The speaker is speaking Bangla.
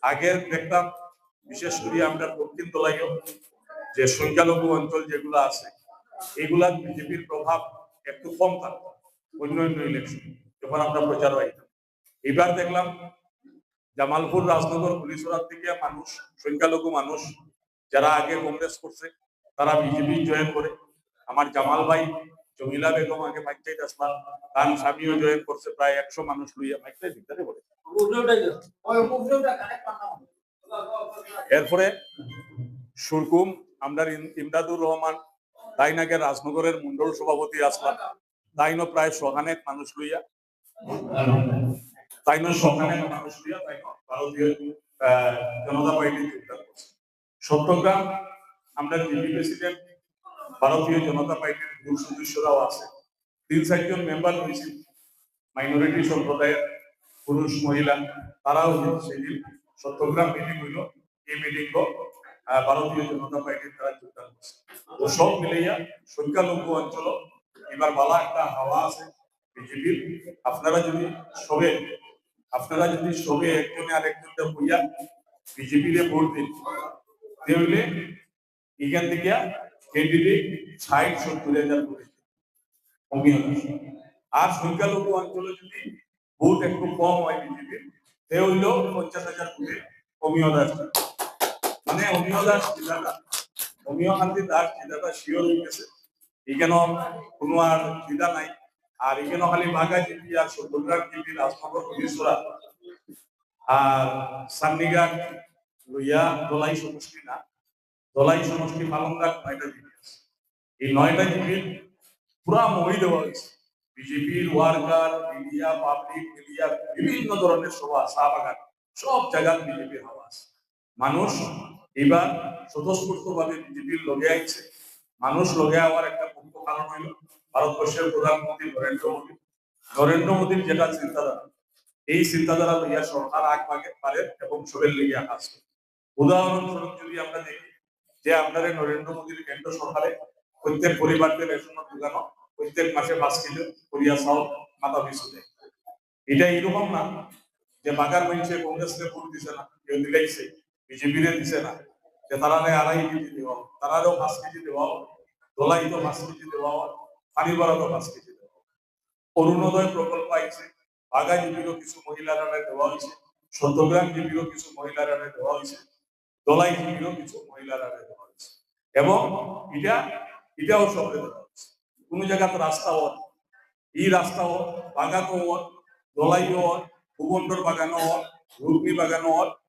আগে দেখতাম বিশেষ করে আমরা দক্ষিণ তলাইও যে সংখ্যালঘু অঞ্চল যেগুলো আছে এগুলা বিজেপির প্রভাব একটু কম থাকতো অন্য অন্য ইলেকশন যখন আমরা প্রচার হইতাম। এবার দেখলাম জামালপুর রাজনগর পুলিশরাত থেকে মানুষ সংখ্যালঘু মানুষ যারা আগে কংগ্রেস করছে তারা বিজেপি জয়েন করে। আমার জামাল ভাই জমিলা বেগম আগে মাইকটাই আসলাম, তার স্বামীও জয়েন করছে, প্রায় 100 মানুষ লইয়া মাইকটাই দিতে বলে। এরপরে সুরকুম আমরা ইমদাদুর রহমান তাইনাকে রাজনগরের মন্ডল সভাপতি আসলাম, তাইনো প্রায় সখানেক মানুষ লইয়া ভারতীয় জনতা পার্টি যোগদান করছে। চট্টগ্রাম আমরা ডিপি প্রেসিডেন্ট ভারতীয় জনতা পার্টির মূল সদস্যরাও আছে, 3-4 জন মেম্বার হয়েছে মাইনরিটি সম্প্রদায়ের পুরুষ মহিলা, তারাও সেদিন চট্টগ্রাম মিটিং হইল। এই মিটিং ভারতীয় জনতা পার্টির তারা যোগদান করছে। তো সব মিলাইয়া সংখ্যালঘু অঞ্চল এবার ভালো একটা হাওয়া আছে বিজেপির। আপনারা যদি সবে একজনে আরেকজনটা বইয়া বিজেপির ভোট দিন, তাহলে এখান থেকে ক্যান্ডিডেট 60-70 হাজার করে কমিয়ে আসে। আর সংখ্যালঘু অঞ্চলে যদি ভোট একটু কম হয় বিজেপির, সে হইল 50,000 করে কমিয়ে আসে। মানে অমিয় শান্তি তার চিন্তাটা শিওর হয়ে গেছে, এখানে কোনো আর চিন্তা নাই। আর এখানে খালি বাঘা জিপি আর চট্টগ্রাম জিপি রাজনগর পুলিশরা আর সান্নিঘাট লইয়া দলাই সমষ্টি না, দলাই সমষ্টি পালনঘাট 9টা জিপি আছে। এই 9টা জিপির পুরা মই দেওয়া হয়েছে। বিজেপির ওয়ার্কার মিডিয়া পাবলিক মিডিয়া বিভিন্ন ধরনের সভা চা বাগান সব জায়গায় বিজেপির হাওয়া আছে। মানুষ এবার স্বতঃস্ফূর্ত ভাবে বিজেপির লগে আইছে। মানুষ লগে আওয়ার একটা মুখ্য কারণ হইল ভারতবর্ষের প্রধানমন্ত্রী নরেন্দ্র মোদীর যেটা চিন্তাধারা, এই চিন্তাধারা লইয়া সরকার আগ ভাগে পারে এবং সবের লইয়া কাজ করে। উদাহরণস্বরূপ যদি আমরা দেখি যে আপনাদের নরেন্দ্র মোদীর কেন্দ্র সরকারে প্রত্যেক পরিবারকে রেশনের দোকানো প্রত্যেক মাসে 5 কিলো করিয়া চাউল মাথা পিছু দেয়। এটা এরকম না যে বাগান মানুষে কংগ্রেসকে ভোট দিছে না, কেউ দিলাইছে বিজেপিরে দিছে না, যে তারা 2.5 কেজি দেওয়া, তারারও 5 কেজি দেওয়া, দোলাই তো 5 কেজি দেওয়া, পানিবারও 5 কেজি দেওয়া। অরুণোদয় প্রকল্প আইছে, বাগা জিপিরও কিছু মহিলারা দেওয়া হয়েছে, চট্টগ্রাম জিপিরও কিছু মহিলারা দেওয়া হয়েছে, দোলাই জিপিরও কিছু মহিলারা দেওয়া হয়েছে। এবং এটাও সবরে দেওয়া হয়েছে। কোন জায়গাতে রাস্তা হন, এই রাস্তা হন, বাগানো হন, দোলাই হন, ভূখণ্ডর বাগানো হন, রুগ্নি বাগানো হন,